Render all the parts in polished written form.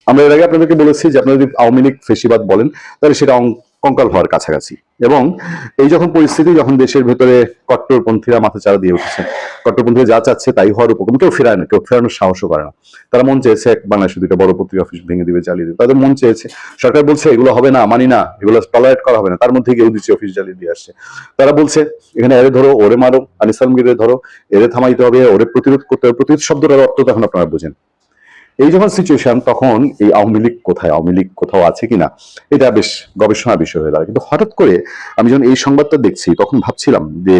আমরা এর আগে আপনাদেরকে বলেছি যে আপনারা যদি আওয়ামী লীগ ফেসিবাদ বলেন তাহলে সেটা কঙ্কাল হওয়ার কাছাকাছি। এবং এই যখন পরিস্থিতি, যখন দেশের ভেতরে কট্টরপন্থীরা মাথা চাড়া দিয়ে উঠেছে, কট্টরপন্থীরা যা চাচ্ছে তাই হওয়ার উপক্রম, কেউ ফেরায় না, কেউ ফেরানোর সাহসও করে না। তারা মন চেয়েছে বাংলাদেশে দুইটা বড় পত্রিকা অফিস ভেঙে দিবে, জ্বালিয়ে দিবে, তাদের মন চেয়েছে। সরকার বলছে এগুলো হবে না, মানি না, এগুলো টলারেট করা হবে না, তার মধ্যে কেউ দিচ্ছে অফিস জ্বালিয়ে দিয়ে আসছে। তারা বলছে এখানে এরে ধরো, ওরে মারো, আনিস আলমগীরে ধরো, এরে থামাইতে হবে, ওরে প্রতিরোধ করতে হবে। প্রতিরোধ শব্দটার অর্থ তখন আপনারা বোঝেন। এই যখন সিচুয়েশন, তখন এই আওয়ামী লীগ কোথায়, আওয়ামী লীগ কোথাও আছে কিনা, এটা বেশ গবেষণার বিষয় হয়ে দাঁড়ায়। কিন্তু হঠাৎ করে আমি যখন এই সংবাদটা দেখছি তখন ভাবছিলাম যে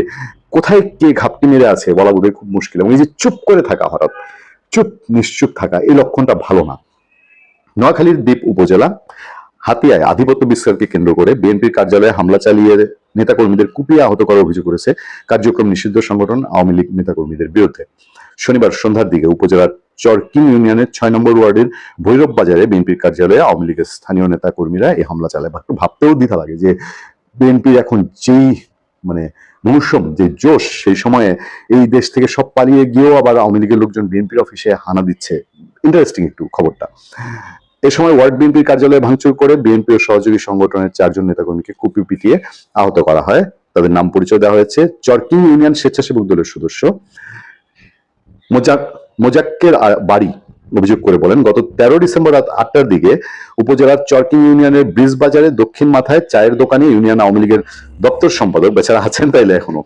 কোথায় কে ঘাপটি মেরে আছে বলা বোধহয় খুব মুশকিল। এবং এই যে চুপ করে থাকা, হঠাৎ চুপ নিশ্চুপ থাকা, এই লক্ষণটা ভালো না। নোয়াখালীর দ্বীপ উপজেলা হাতিয়ায় আধিপত্য বিস্তারকে কেন্দ্র করে বিএনপির কার্যালয়ে হামলা চালিয়ে নেতাকর্মীদের কুপিয়ে আহত করার অভিযোগ করেছে কার্যক্রম নিষিদ্ধ সংগঠন আওয়ামী লীগ নেতাকর্মীদের বিরুদ্ধে। শনিবার সন্ধ্যার দিকে উপজেলার চরকিং ইউনিয়নের ৬ নম্বর ওয়ার্ডের ভৈরব বাজারে বিএনপির কার্যালয়ে আওয়ামী লীগের স্থানীয় নেতা কর্মীরা এই হামলা চালায়। ভাবতেও দ্বিধা লাগে যে বিএনপির এখন যেই মানে মৌসুম, যে জোশ, সেই সময়ে এই দেশ থেকে সব পালিয়ে গিয়েও আবার আওয়ামী লীগের লোকজন বিএনপির অফিসে হানা দিচ্ছে। ইন্টারেস্টিং একটু খবরটা। এ সময় ওয়ার্ড বিএনপির কার্যালয়ে ভাঙচুর করে বিএনপি ও সহযোগী সংগঠনের ৪ জন নেতাকর্মীকে কুপিয়ে পিটিয়ে আহত করা হয়। তাদের নাম পরিচয় দেওয়া হয়েছে চরকিং ইউনিয়ন স্বেচ্ছাসেবক দলের সদস্য মোজাক্কের বাড়ি। অভিযোগ করে বলেন, গত ১৩ ডিসেম্বর রাত ৮টার দিকে উপজেলার চরকিং ইউনিয়নের ব্রিজ বাজারে দক্ষিণ মাথায় চায়ের দোকানে ইউনিয়ন আওয়ামী লীগের দপ্তর সম্পাদক, বেচারা আছেন তাইলে এখনো,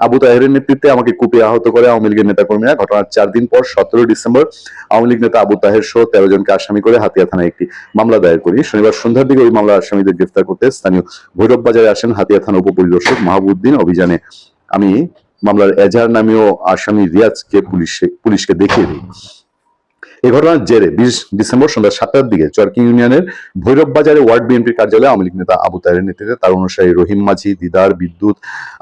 আবু তাহেরের নেতৃত্বে আমাকে কুপিয়ে আহত করে আওয়ামী লীগের নেতাকর্মীরা। ঘটনার ৪ দিন পর ১৭ ডিসেম্বর আওয়ামী লীগ নেতা আবু তাহের সহ ১৩ জনকে আসামি করে হাতিয়া থানায় একটি মামলা দায়ের করি। শনিবার সন্ধ্যার দিকে ওই মামলার আসামিদের গ্রেফতার করতে স্থানীয় ভৈরব বাজারে আসেন হাতিয়া থানা উপপরিদর্শক মাহবুবউদ্দিন। অভিযানে আমি মামলার এজাহার নামীয় আসামি রিয়াজকে পুলিশকে দেখিয়ে দিই। এই ঘটনার জেরে ২০ ডিসেম্বর সন্ধ্যা ৭টার দিকে চরকি ইউনিয়নের ভৈরব বাজারে ওয়ার্ড বিএনপির কার্যালয়ে আওয়ামী লীগ নেতা আবু তাহেরের নেতৃত্বে তার অনুসারী রহিম মাঝি, দিদার, বিদ্যুৎ,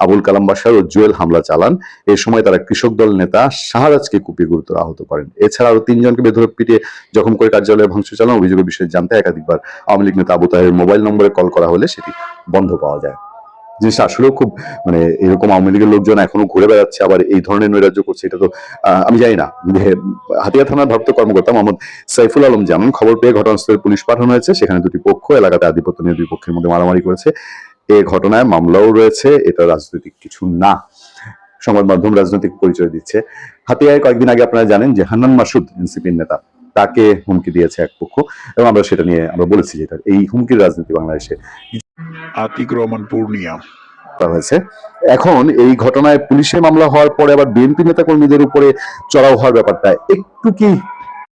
আবুল কালাম বাশার ও জুয়েল হামলা চালান। এই সময় তারা কৃষক দল নেতা শাহরাজকে কুপিয়ে গুরুতর আহত করেন। এছাড়া আরো ৩ জনকে বেধড়ক পিটিয়ে জখম করে কার্যালয়ে ভাঙচুর চালান। অভিযোগের বিষয়ে জানতে একাধিকবার আওয়ামী লীগ নেতা আবু তাহেরের মোবাইল নম্বরে কল করা হলে সেটি বন্ধ পাওয়া যায়। জিনিসটা আসলেও খুব এরকম আওয়ামী লীগের লোকজন এখনো ঘুরে বেড়াচ্ছে, আবার এই ধরনের নৈরাজ্য করছে, এটা তো আমি জানি না। হাতিয়া থানার ভারপ্রাপ্ত কর্মকর্তা মোহাম্মদ সাইফুল আলম জানান, খবর পেয়ে ঘটনাস্থলে পুলিশ পাঠানো হয়েছে। সেখানে দুটি পক্ষ এলাকাতে আধিপত্য নিয়ে দুই পক্ষের মধ্যে মারামারি করেছে। এই ঘটনায় মামলাও রয়েছে। এটা রাজনৈতিক কিছু না, সংবাদ মাধ্যম রাজনৈতিক পরিচয় দিচ্ছে। হাতিয়ায় কয়েকদিন আগে আপনারা জানেন যে হান্নান মাসুদ এনসিপির নেতা, তাকে হুমকি দিয়েছে এক পক্ষ, এবং আমরা সেটা নিয়ে বলেছি যে এই হুমকির রাজনীতি বাংলাদেশে আতিক রহমান পূর্ণিয়া হয়েছে। এখন এই ঘটনায় পুলিশের মামলা হওয়ার পরে আবার বিএনপি নেতা কর্মীদের উপরে চড়াও হওয়ার ব্যাপারটা একটু কি